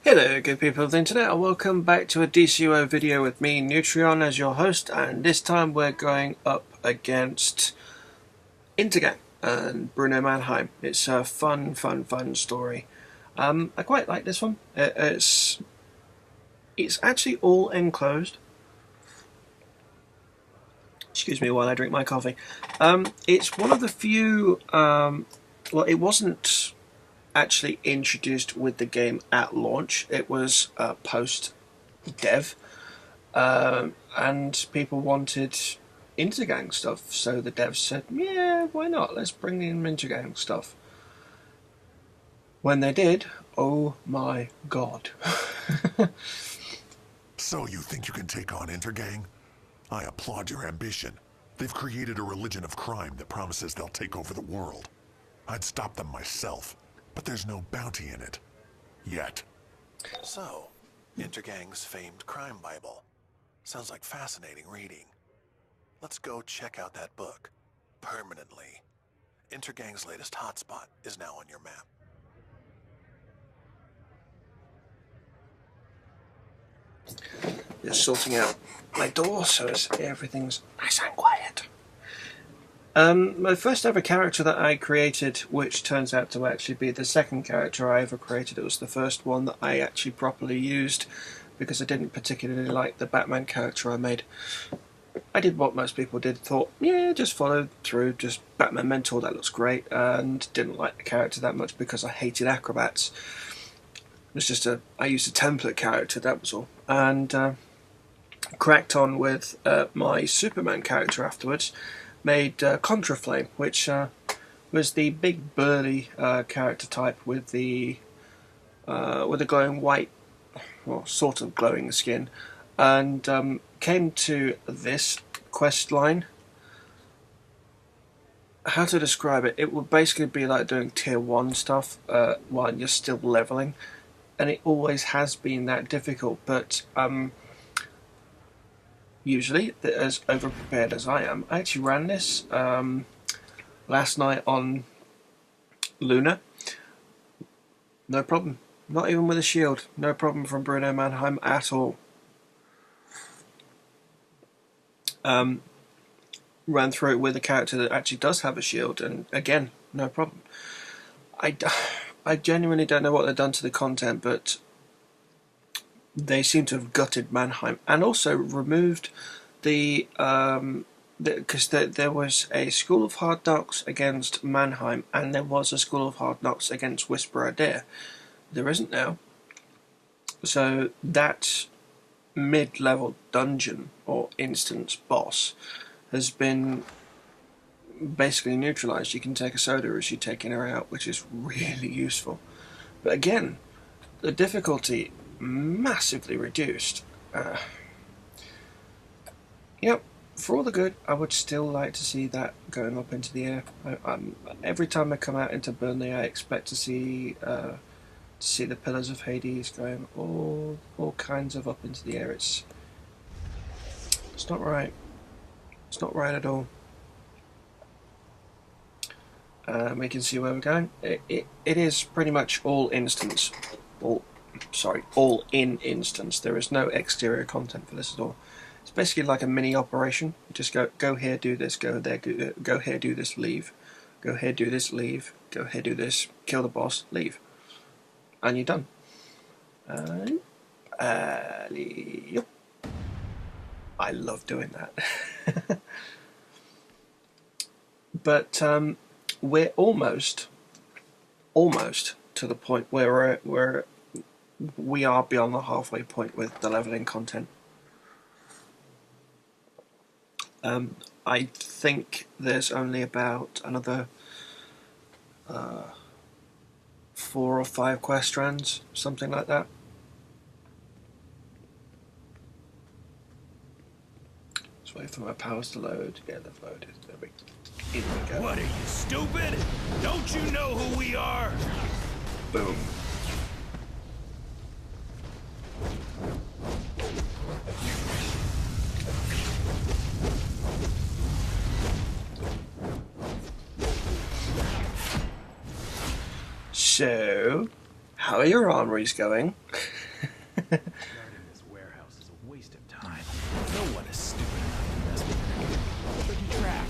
Hello good people of the internet, and welcome back to a DCUO video with me, Newtrion, as your host, and this time we're going up against Intergang and Bruno Mannheim. It's a fun story. I quite like this one. It's actually all enclosed. Excuse me while I drink my coffee. It's one of the few, well, it wasn't actually introduced with the game at launch. It was post-dev, and people wanted Intergang stuff, so the devs said, yeah, why not? Let's bring in Intergang stuff. When they did, oh my god. So you think you can take on Intergang? I applaud your ambition. They've created a religion of crime that promises they'll take over the world. I'd stop them myself, but there's no bounty in it. Yet. So, Intergang's famed crime bible. Sounds like fascinating reading. Let's go check out that book. Permanently. Intergang's latest hotspot is now on your map. Just sorting out my door so everything's nice and quiet. My first ever character that I created, which turns out to actually be the second character I ever created, it was the first one that I actually properly used because I didn't particularly like the Batman character I made. I did what most people did, thought, yeah, just follow through, just Batman Mentor, that looks great, and didn't like the character that much because I hated acrobats. It was just I used a template character, that was all. And cracked on with my Superman character afterwards. Made Contraflame, which was the big burly character type with the glowing white, well, sort of glowing skin, and came to this quest line. How to describe it? It would basically be like doing tier 1 stuff while you're still leveling, and it always has been that difficult, but usually, as over-prepared as I am, I actually ran this last night on Luna. No problem. Not even with a shield. No problem from Bruno Mannheim at all. Ran through it with a character that actually does have a shield, and again, no problem. I genuinely don't know what they've done to the content, but they seem to have gutted Mannheim and also removed because there was a School of Hard Knocks against Mannheim and there was a School of Hard Knocks against Whisperer Dare. There isn't now. So that mid-level dungeon or instance boss has been basically neutralised. You can take a soda as you're taking her out, which is really useful. But again, the difficulty massively reduced. Yep, for all the good, I would still like to see that going up into the air. Every time I come out into Burnley, I expect to see the pillars of Hades going all kinds of up into the air. It's not right. It's not right at all. We can see where we're going. It is pretty much all instance. All in instance. There is no exterior content for this at all. It's basically like a mini operation. You just go here, do this, go there, go here, do this, leave. Go here, do this, leave. Go here, do this, kill the boss, leave. And you're done. Yep. I love doing that. But we're almost to the point where we are beyond the halfway point with the leveling content. I think there's only about another 4 or 5 quest strands, something like that. Just wait for my powers to load. Yeah, they've loaded. There we go. What, are you stupid? Don't you know who we are? Boom. So, How are your armories going? Guarding this warehouse is a waste of time. No one is stupid enough to mess with it. But you track.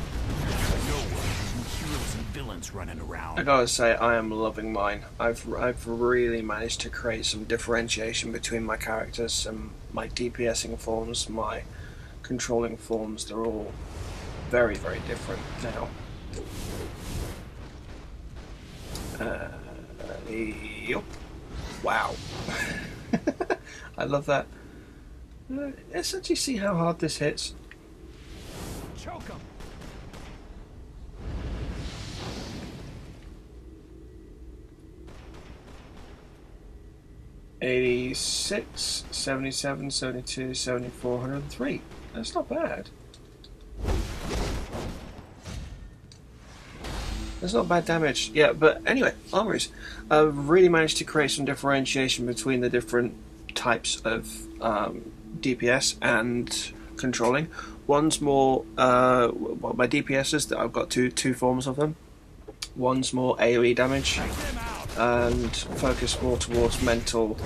No one. Heroes and villains running around. I gotta say, I am loving mine. I've really managed to create some differentiation between my characters and my DPSing forms, my controlling forms. They're all very, very different now. Yep. Wow. I love that. Let's actually see how hard this hits. Choke him. 86, 77, 72, 74, 103. That's not bad. That's not bad damage. Yeah, but anyway, armories. I've really managed to create some differentiation between the different types of DPS and controlling. One's more, well, my DPSs, that I've got two forms of them. One's more AoE damage and focus more towards mental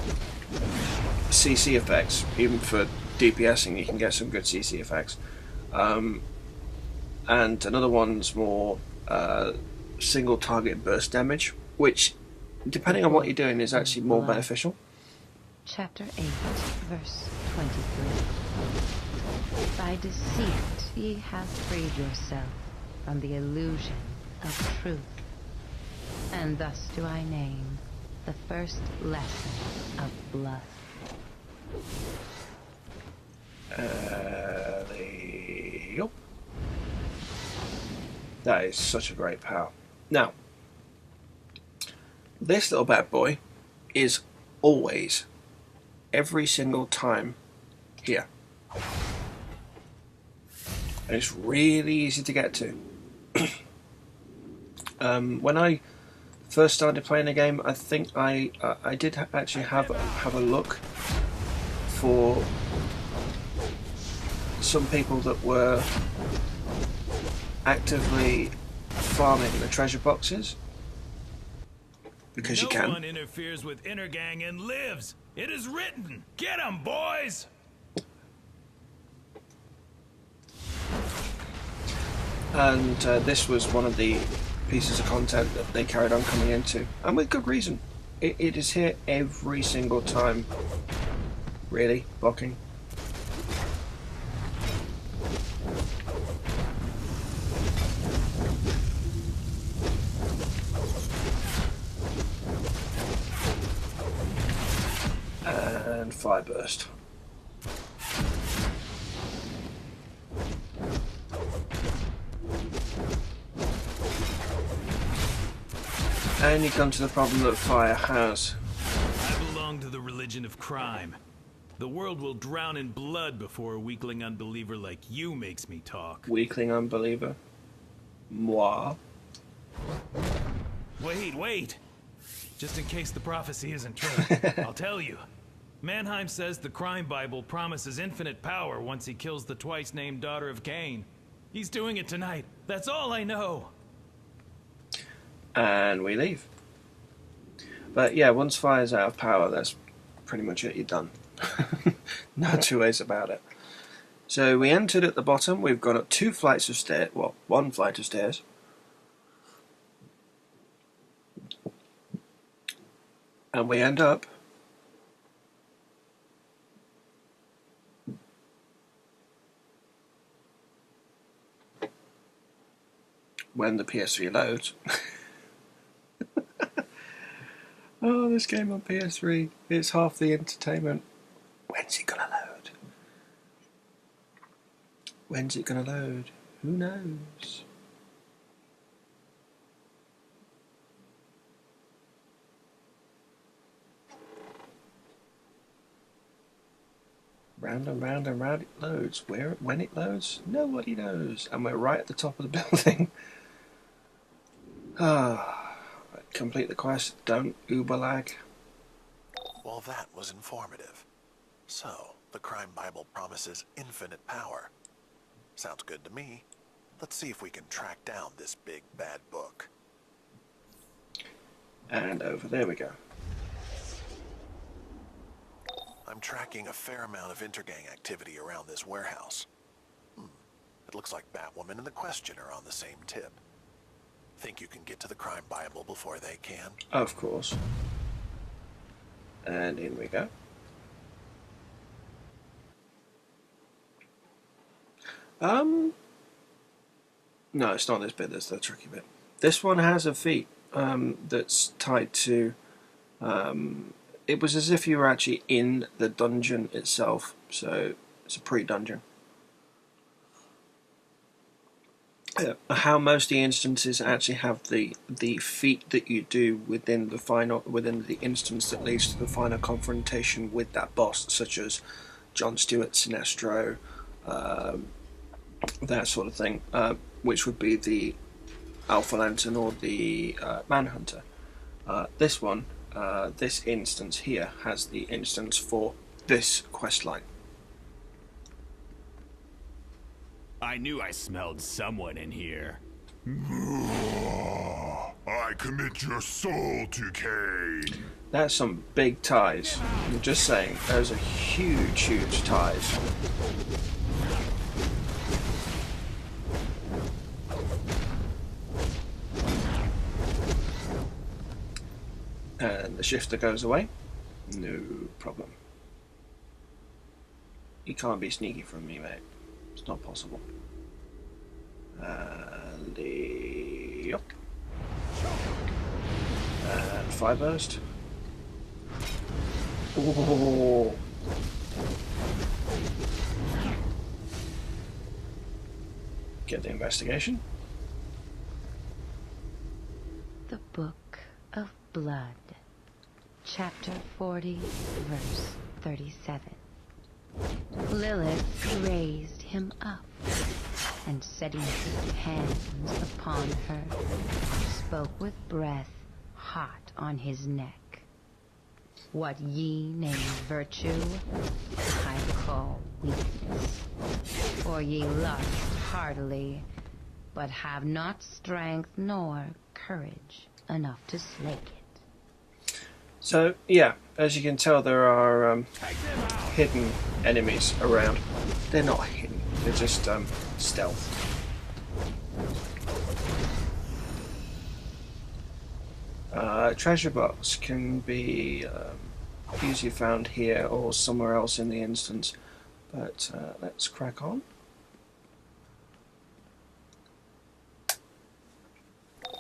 CC effects. Even for DPSing, you can get some good CC effects. And another one's more single target burst damage, which, depending on what you're doing, is actually more beneficial. Chapter 8, verse 23. By deceit ye have freed yourself from the illusion of truth. And thus do I name the first lesson of blood. Yep. That is such a great power. Now, this little bad boy is always, every single time, here. And it's really easy to get to. When I first started playing the game, I think I did actually have a look for some people that were actively farming the treasure boxes, because you can. No one interferes with Intergang and lives. It is written. Get 'em, boys. And this was one of the pieces of content that they carried on coming into, and with good reason. It is here every single time. Really, blocking. And fire burst. And you come to the problem that fire has. I belong to the religion of crime. The world will drown in blood before a weakling unbeliever like you makes me talk. Weakling unbeliever. Moi. Wait. Just in case the prophecy isn't true, I'll tell you. Mannheim says the crime Bible promises infinite power once he kills the twice-named daughter of Cain. He's doing it tonight. That's all I know. And we leave. But yeah, once fire's out of power, that's pretty much it. You're done. No two ways about it. So we entered at the bottom. We've gone up 2 flights of stairs. Well, 1 flight of stairs. And we end up when the PS3 loads. Oh, this game on PS3, it's half the entertainment. When's it gonna load? When's it gonna load? Who knows? Round and round and round it loads. When it loads, nobody knows. And we're right at the top of the building. Complete the quest. Don't Uber lag. Well, that was informative. So, the crime Bible promises infinite power. Sounds good to me. Let's see if we can track down this big bad book. And over there we go. I'm tracking a fair amount of Intergang activity around this warehouse. It looks like Batwoman and the Question are on the same tip. Think you can get to the crime Bible before they can? Of course. And in we go. No, it's not this bit that's the tricky bit. This one has a feat that's tied to... it was as if you were actually in the dungeon itself, so it's a pre-dungeon. How most of the instances actually have the feat that you do within the instance that leads to the final confrontation with that boss, such as John Stewart, Sinestro, that sort of thing, which would be the Alpha Lantern or the Manhunter. This one, this instance here, has the instance for this questline. I knew I smelled someone in here. I commit your soul to Kane. That's some big ties. I'm just saying, those are huge, huge ties. And the shifter goes away. No problem. You can't be sneaky from me, mate. It's not possible. Yup. And fire burst. Oh. Get the investigation. The Book of Blood, Chapter 40, verse 37. Lilith raised him up, and setting his hands upon her, spoke with breath hot on his neck. What ye name virtue, I call weakness. For ye lust heartily, but have not strength nor courage enough to slake it. So, yeah, as you can tell, there are hidden enemies around. They're not hidden, they're just stealth. Treasure box can be easily found here or somewhere else in the instance, but let's crack on.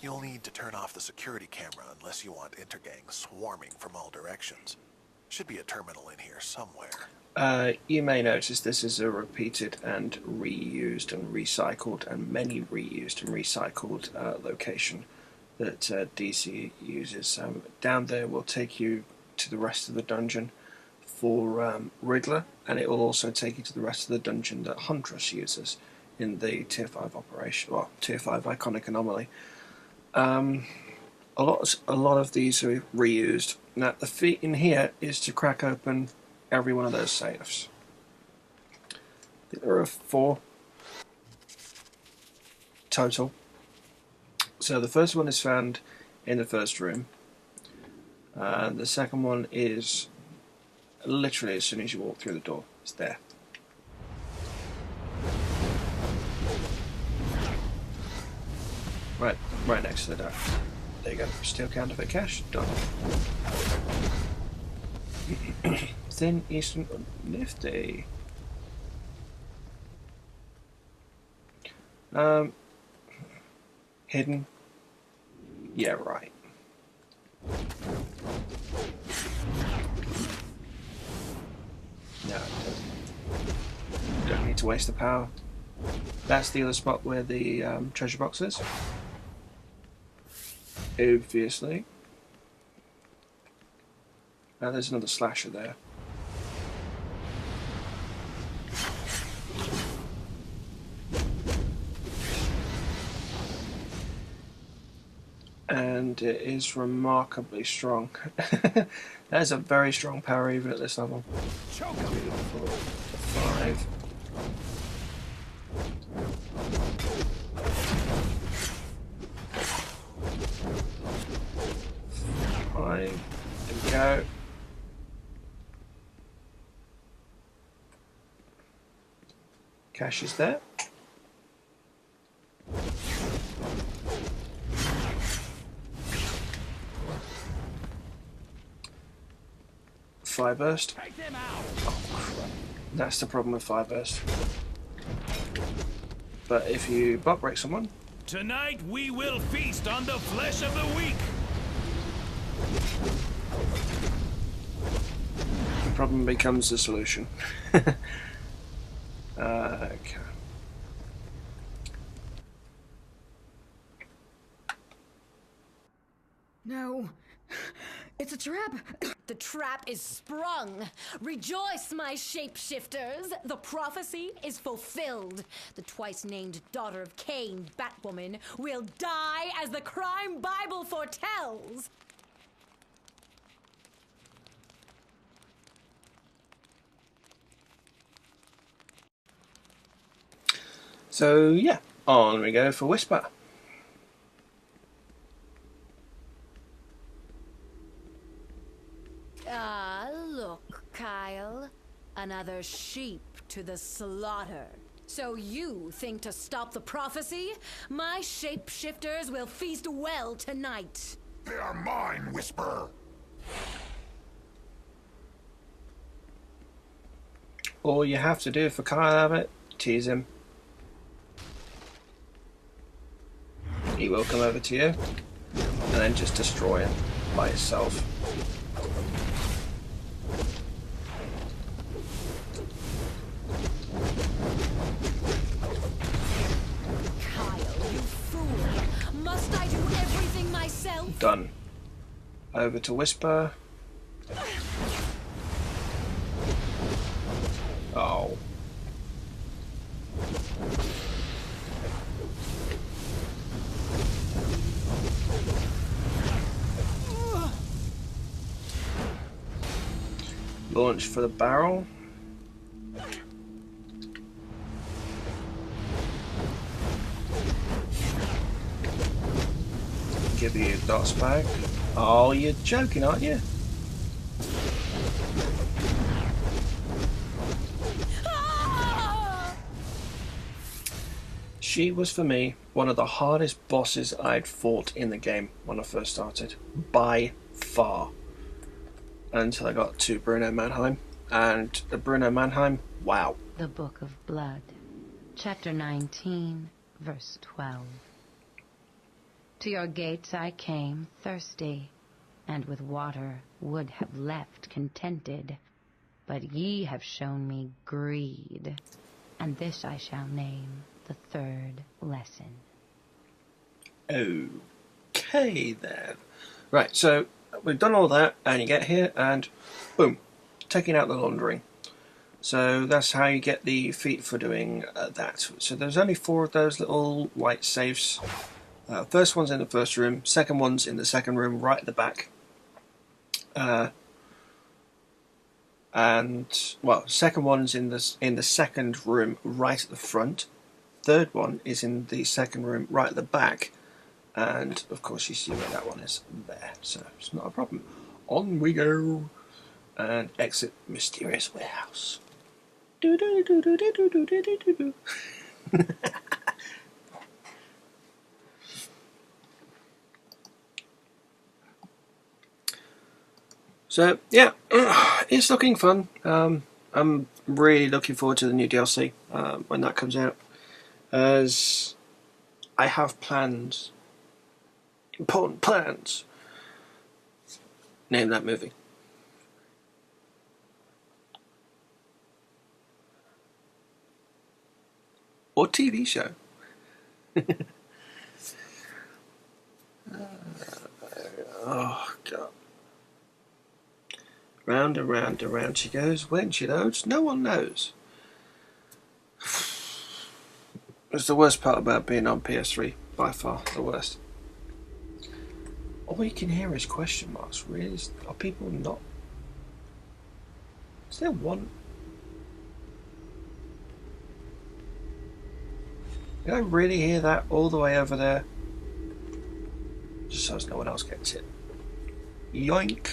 You'll need to turn off the security camera unless you want Intergang swarming from all directions. Should be a terminal in here somewhere. You may notice this is a repeated and reused and recycled and many reused and recycled location that DC uses. Down there will take you to the rest of the dungeon for Riddler, and it will also take you to the rest of the dungeon that Huntress uses in the Tier 5 operation, well, Tier 5 Iconic Anomaly. A lot of these are reused. Now, the feat in here is to crack open every one of those safes. I think there are 4 total. So the first one is found in the first room. The second one is literally as soon as you walk through the door. It's there. Right next to the door. There you go. Steal counterfeit cash. Done. Thin Eastern nifty. Hidden. Yeah, right. No, it doesn't. Don't need to waste the power. That's the other spot where the treasure box is. Obviously. Now there's another slasher there. And it is remarkably strong. There's a very strong power even at this level. 2, 4, 5. There we go. Cash is there. Fire burst. Oh crap. That's the problem with fire burst. But if you butt break someone, Tonight we will feast on the flesh of the weak. the problem becomes the solution. Okay. No. It's a trap. The trap is sprung. Rejoice, my shapeshifters. The prophecy is fulfilled. The twice-named daughter of Cain, Batwoman, will die as the crime Bible foretells. So yeah, on we go for Whisper. Ah, look, Kyle. Another sheep to the slaughter. So you think to stop the prophecy? My shapeshifters will feast well tonight. They are mine, Whisper. All you have to do for Kyle Abbott, tease him. He will come over to you, and then just destroy him by himself. Kyle, you fool! Must I do everything myself? Done. Over to Whisper. Oh. Launch for the barrel. Give you dots back. Oh, you're joking, aren't you? She was, for me, one of the hardest bosses I'd fought in the game when I first started. By far. Until I got to Bruno Mannheim. And the Bruno Mannheim, wow. The Book of Blood, Chapter 19, verse 12. To your gates I came thirsty, and with water would have left contented. But ye have shown me greed, and this I shall name the third lesson. Okay then. Right, so we've done all that, and you get here, and boom, taking out the laundering. So that's how you get the feat for doing that. So there's only 4 of those little white safes. First one's in the first room, second one's in the second room right at the back. And well, second one's in the second room right at the front. Third one is in the second room right at the back. And of course you see where that one is there, so it's not a problem. On we go and exit mysterious warehouse. Do do do do do do do do do do. So yeah, it's looking fun. I'm really looking forward to the new DLC when that comes out, as I have plans, important plans. Name that movie. Or TV show. Oh God. Round and round and round she goes. When she loads, no one knows. It's the worst part about being on PS3, by far the worst. All you can hear is question marks. Really, are people not? Is there one? Did I really hear that all the way over there? Just so as no one else gets it. Yoink.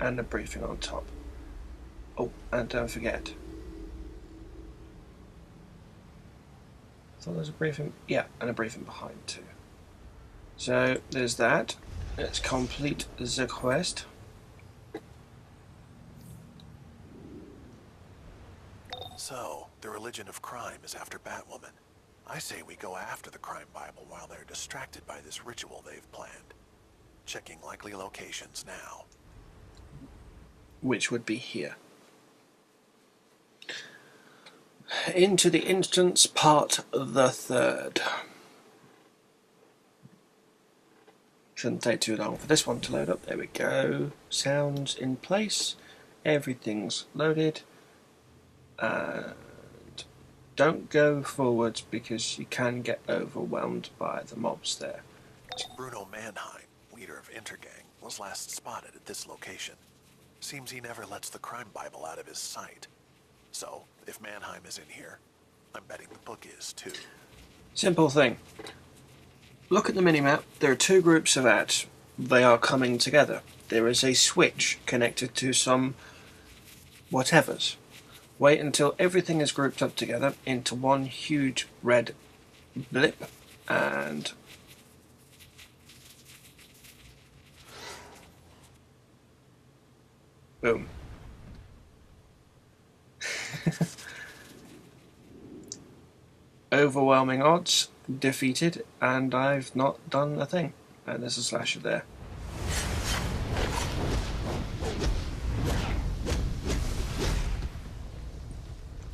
and a briefing on top. Oh, and don't forget. I thought there was a briefing. Yeah, and a briefing behind too. So there's that. Let's complete the quest. So, the religion of crime is after Batwoman. I say we go after the crime Bible while they're distracted by this ritual they've planned. Checking likely locations now. Which would be here. Into the instance, part the third. Shouldn't take too long for this one to load up. There we go. Sounds in place. Everything's loaded. And don't go forwards because you can get overwhelmed by the mobs there. Bruno Mannheim, leader of Intergang, was last spotted at this location. Seems he never lets the crime Bible out of his sight. So, if Mannheim is in here, I'm betting the book is too. Simple thing. Look at the minimap. There are two groups of ads. They are coming together. There is a switch connected to some whatevers. Wait until everything is grouped up together into one huge red blip and boom. Overwhelming odds, defeated, and I've not done a thing. And there's a slasher there.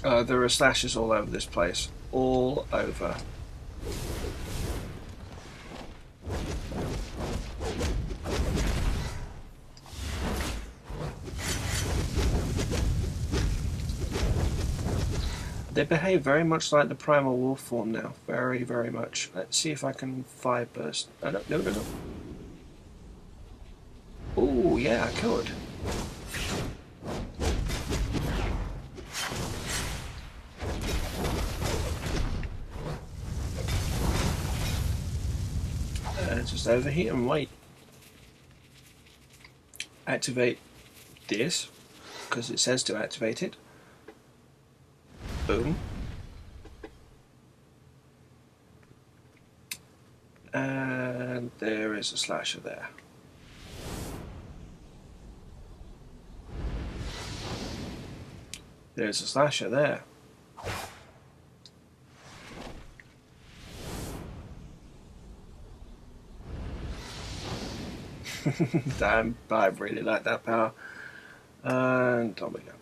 There are slashes all over this place. All over. They behave very much like the primal wolf form now. Very, very much. Let's see if I can fire burst. No. Oh, yeah, I could. Just overheat and wait. Activate this, because it says to activate it. Boom. And there is a slasher there. There's a slasher there. Damn, I really like that power. And on we go.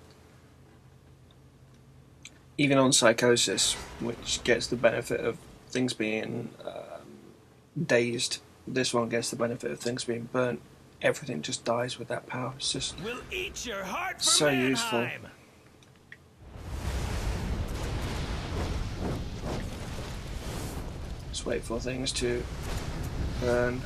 Even on Psychosis, which gets the benefit of things being dazed, this one gets the benefit of things being burnt. Everything just dies with that power. It's just we'll eat your heart for so Mannheim. useful. Just wait for things to burn.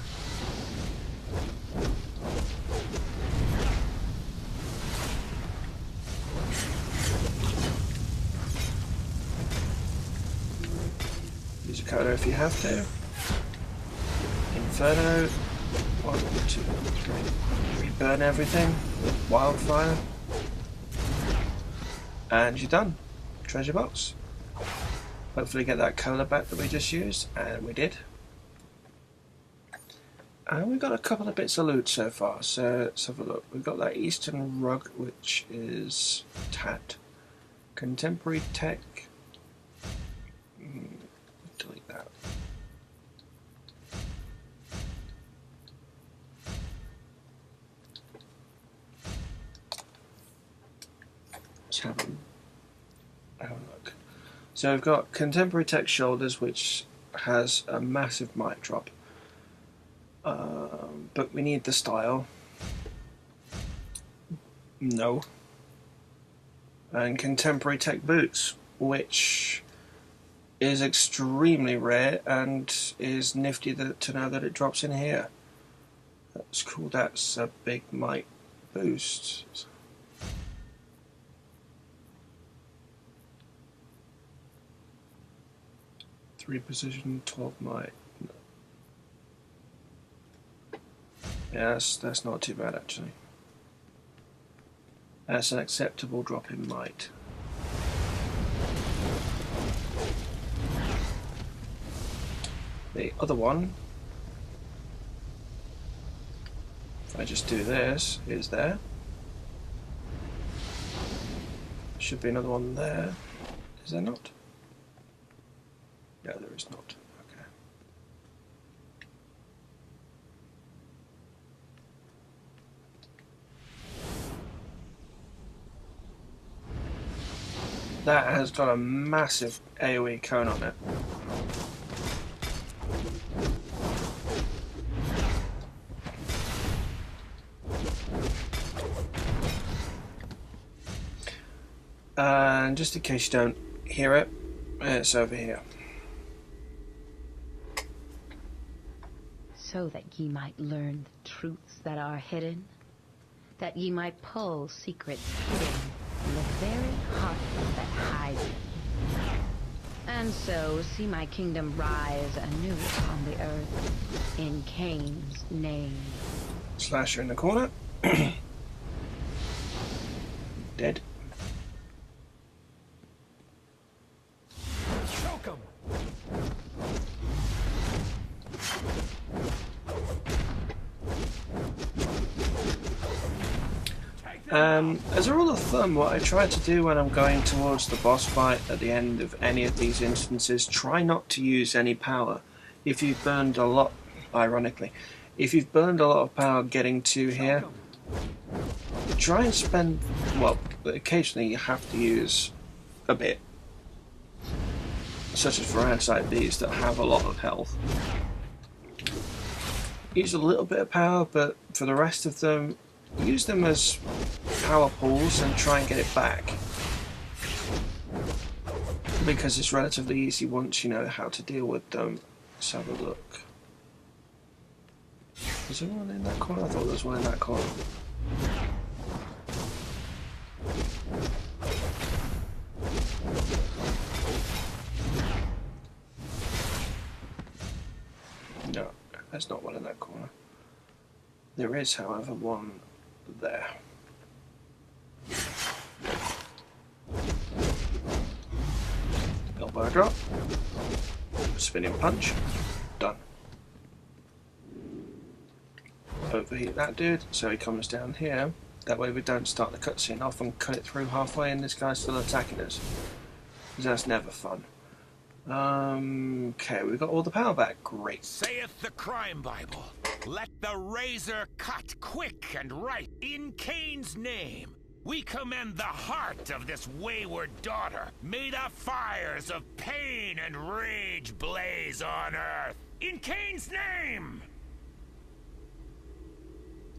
Use a coda if you have to. Inferno. 1, 2, 3. Burn everything. Wildfire. And you're done. Treasure box. Hopefully get that cola back that we just used. And we did. And we've got a couple of bits of loot so far, so let's have a look. We've got that Eastern rug, which is tat. Contemporary tech. Delete that. Let's have a look. So we've got Contemporary Tech Shoulders, which has a massive mic drop. But we need the style. No. And Contemporary Tech Boots, which is extremely rare and is nifty to know that it drops in here. That's cool. That's a big mic boost. 3 precision, 12 mic. Yeah, that's not too bad actually. as an acceptable drop in might. The other one, if I just do this, is there. Should be another one there. Is there not? No, there is not. Okay. That has got a massive AoE cone on it. And just in case you don't hear it, it's over here. So that ye might learn the truths that are hidden, that ye might pull secrets hidden in the very heart that hides them, and so see my kingdom rise anew on the earth in Cain's name. Slasher in the corner. Dead. As a rule of thumb, what I try to do when I'm going towards the boss fight at the end of any of these instances, try not to use any power. If you've burned a lot, ironically, if you've burned a lot of power getting to here, try and spend, well, occasionally you have to use a bit. Such as for outside these that have a lot of health. Use a little bit of power, but for the rest of them, use them as power pools and try and get it back. Because it's relatively easy once you know how to deal with them. Let's have a look. Is there one in that corner? I thought there was one in that corner. No, there's not one in that corner. There is, however, one there. Elbow drop. Spinning punch. Done. Overheat that dude, so he comes down here. That way we don't start the cutscene off and cut it through halfway and this guy's still attacking us. Because that's never fun. Okay, we've got all the power back. Great. Saith the Crime Bible, let the razor cut quick and right in Cain's name. We commend the heart of this wayward daughter. May the fires of pain and rage blaze on earth. In Cain's name!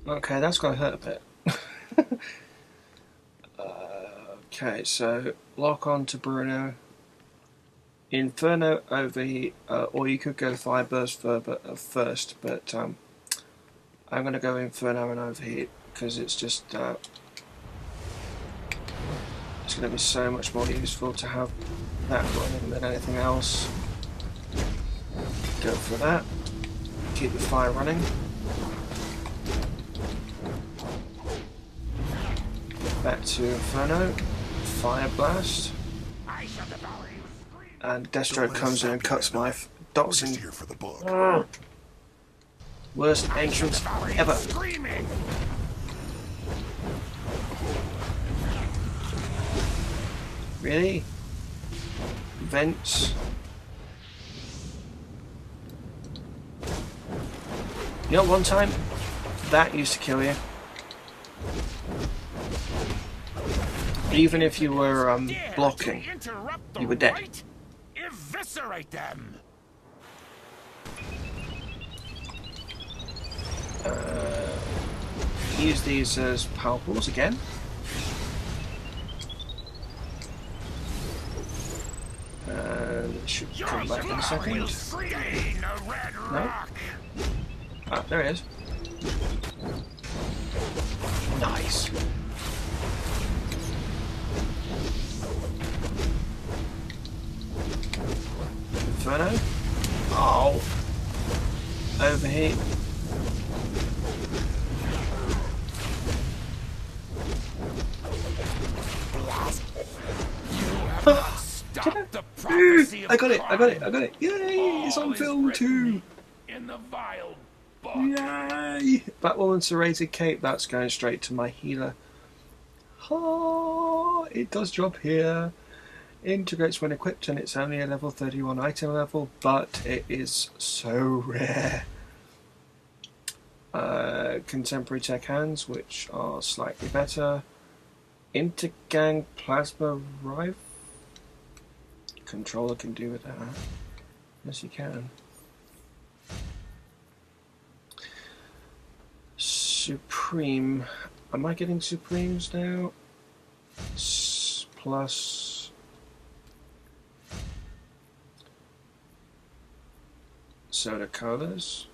Okay, that's going to hurt a bit. Okay, so lock on to Bruno. Inferno, overheat, or you could go Fireburst first, but I'm going to go Inferno and overheat because it's just it's going to be so much more useful to have that running than anything else. Go for that. Keep the fire running. Back to Inferno. Fire Blast. And Deathstroke comes in and cuts my dots in. Here for the book. Worst entrance ever. Really? Vents. You know, one time that used to kill you. Even if you were blocking, you were dead. Eviscerate them. Use these as power pools again. And it should come back in a second. No? Ah, there it is. Nice. Inferno. Oh. Overheat. Stop the prophecy of I got it! I got it! crime. I got it! Yay! It's All on is film written too! in the vile book. Yay! Batwoman serrated cape. That's going straight to my healer. Oh, it does drop here. Integrates when equipped, and it's only a level 31 item level, but it is so rare. Contemporary tech hands, which are slightly better. Intergang plasma rifle. Controller can do with that. Yes, you can. Supreme. Am I getting Supremes now? Plus soda colas.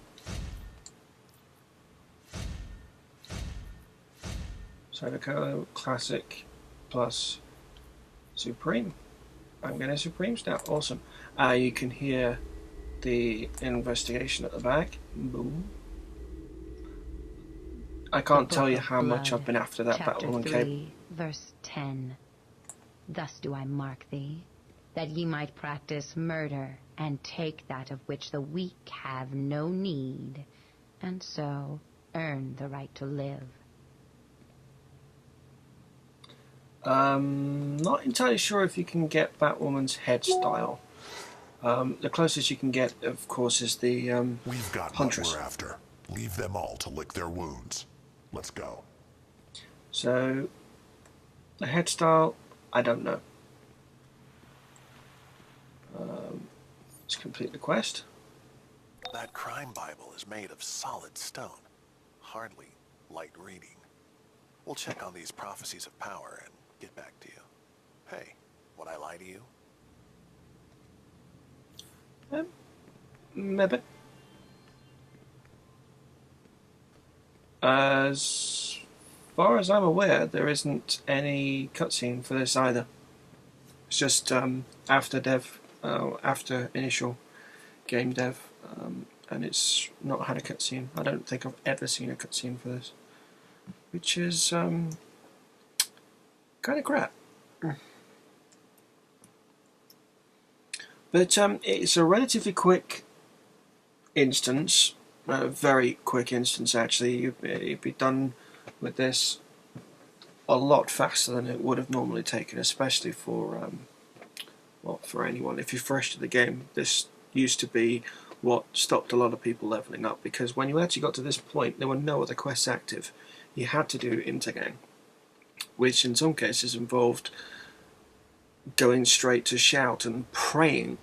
Soda cola classic plus Supreme. I'm getting Supremes now. Awesome. You can hear the investigation at the back. Boom. I can't tell you how much I've been after that Batwoman cape. Chapter 3, verse 10. Thus do I mark thee, that ye might practice murder, and take that of which the weak have no need, and so earn the right to live. Not entirely sure if you can get Batwoman's head style. The closest you can get, of course, is the We've got Huntress. what we're after. Leave them all to lick their wounds. Let's go. So, the head style, I don't know. Let's complete the quest. That crime Bible is made of solid stone. Hardly light reading. We'll check on these prophecies of power and get back to you. Hey, would I lie to you? Maybe. As far as I'm aware, there isn't any cutscene for this either. It's just after initial game dev, and it's not had a cutscene. I don't think I've ever seen a cutscene for this, which is kind of crap. But it's a relatively quick instance, a very quick instance actually. You'd be done with this a lot faster than it would have normally taken, especially for for anyone. If you're fresh to the game, this used to be what stopped a lot of people leveling up, because when you actually got to this point, there were no other quests active. You had to do Intergang, which in some cases involved going straight to Shout and praying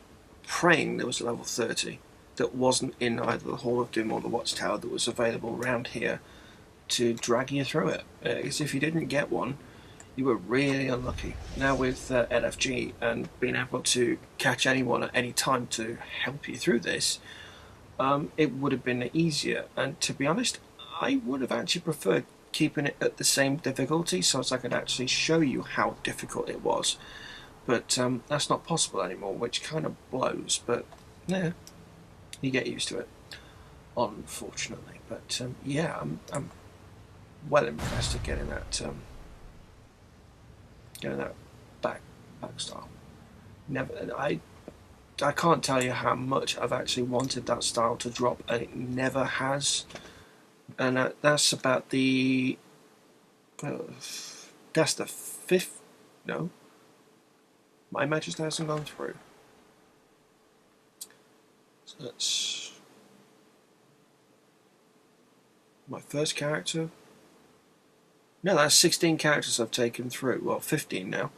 there was a level 30 that wasn't in either the Hall of Doom or the Watchtower that was available around here to drag you through it. Because if you didn't get one, you were really unlucky. Now with LFG and being able to catch anyone at any time to help you through this, it would have been easier. And to be honest, I would have actually preferred keeping it at the same difficulty so as I could actually show you how difficult it was. But that's not possible anymore, which kind of blows. But yeah, you get used to it, unfortunately. But yeah, I'm well impressed at getting that back style. I can't tell you how much I've actually wanted that style to drop, and it never has. And that's about the that's the fifth. No, my Majesty hasn't gone through. So that's my first character. No, that's 16 characters I've taken through. Well, 15 now.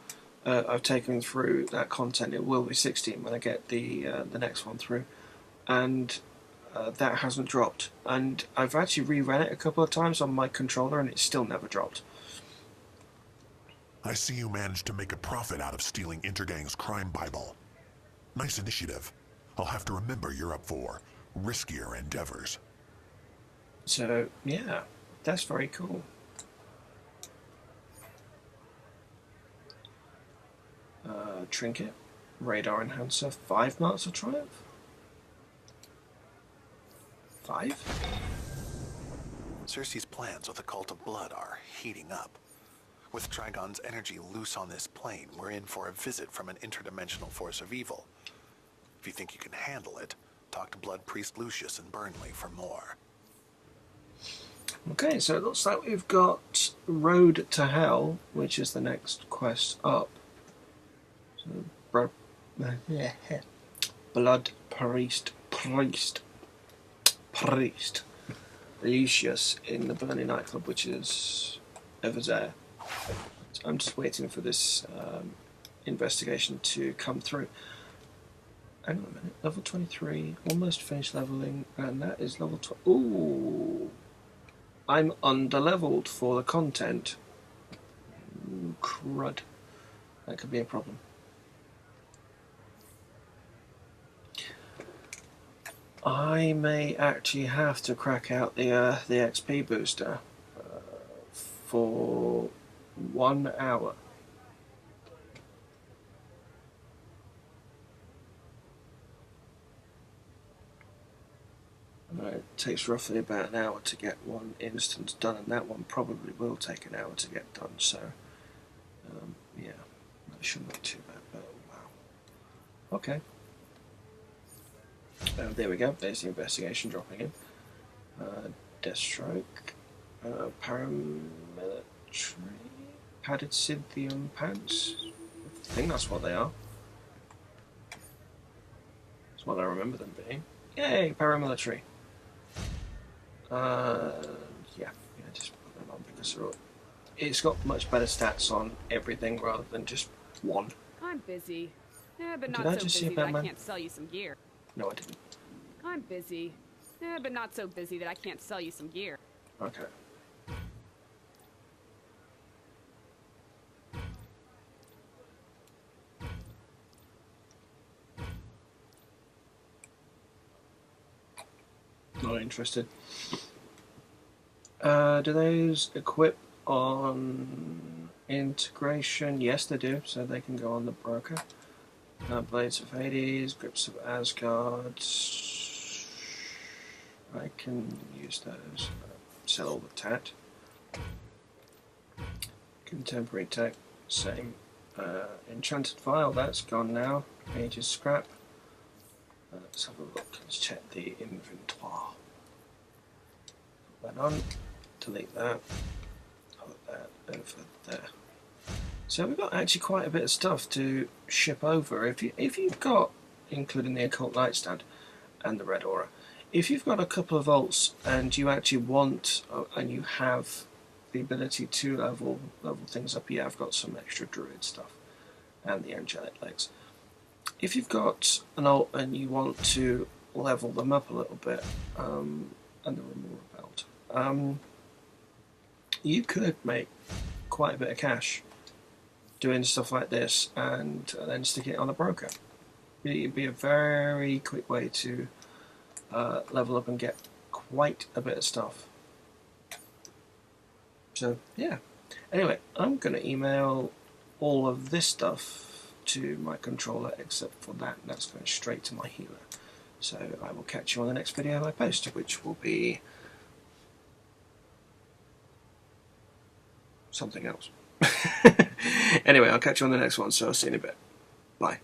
I've taken through that content. It will be 16 when I get the next one through, and that hasn't dropped. And I've actually reran it a couple of times on my controller, and it's still never dropped. I see you managed to make a profit out of stealing Intergang's crime Bible. Nice initiative. I'll have to remember you're up for riskier endeavors. So yeah, that's very cool. Trinket, radar enhancer, 5 marks of triumph. 5? Circe's plans with the Cult of Blood are heating up. With Trigon's energy loose on this plane, we're in for a visit from an interdimensional force of evil. If you think you can handle it, talk to Blood Priest Lucius and Burnley for more. Okay, so it looks like we've got Road to Hell, which is the next quest up. So, Blood Priest Lucius in the Burnley nightclub, which is over there. So I'm just waiting for this investigation to come through. Hang on a minute, level 23, almost finished leveling, and that is level 12. Ooh! I'm under-leveled for the content. Ooh, crud. That could be a problem. I may actually have to crack out the XP booster for 1 hour. It takes roughly about an hour to get one instance done, and that one probably will take an hour to get done, so yeah, that shouldn't be too bad, but wow. Okay. There we go, there's the investigation dropping in. Deathstroke, paramilitary, padded Scythian pants. I think that's what they are. That's what I remember them being. Yay, paramilitary. Yeah, just put them on because it's got much better stats on everything rather than just one. I'm busy. But not Did I so just see busy a that I Batman? can't sell you some gear. No, I didn't. I'm busy. But not so busy that I can't sell you some gear. Okay. Not interested. Do those equip on integration? Yes, they do, so they can go on the broker. Blades of Hades, Grips of Asgard. I can use those. Sell all the tat. Contemporary tech, Enchanted Vial, that's gone now. Ages scrap. Let's have a look. Let's check the inventory. Put that on. Delete that. Put that over there. So we've got actually quite a bit of stuff to ship over. If you've got, including the Occult Nightstand and the Red Aura, if you've got a couple of vaults and you actually want and you have the ability to level things up, yeah, I've got some extra Druid stuff and the Angelic Legs. If you've got an alt and you want to level them up a little bit, and the Remora Belt, you could make quite a bit of cash doing stuff like this and then stick it on a broker. It'd be a very quick way to level up and get quite a bit of stuff. So yeah. Anyway, I'm going to email all of this stuff to my controller except for that. That's going straight to my healer. So I will catch you on the next video I post, which will be something else. Anyway, I'll catch you on the next one, so I'll see you in a bit. Bye.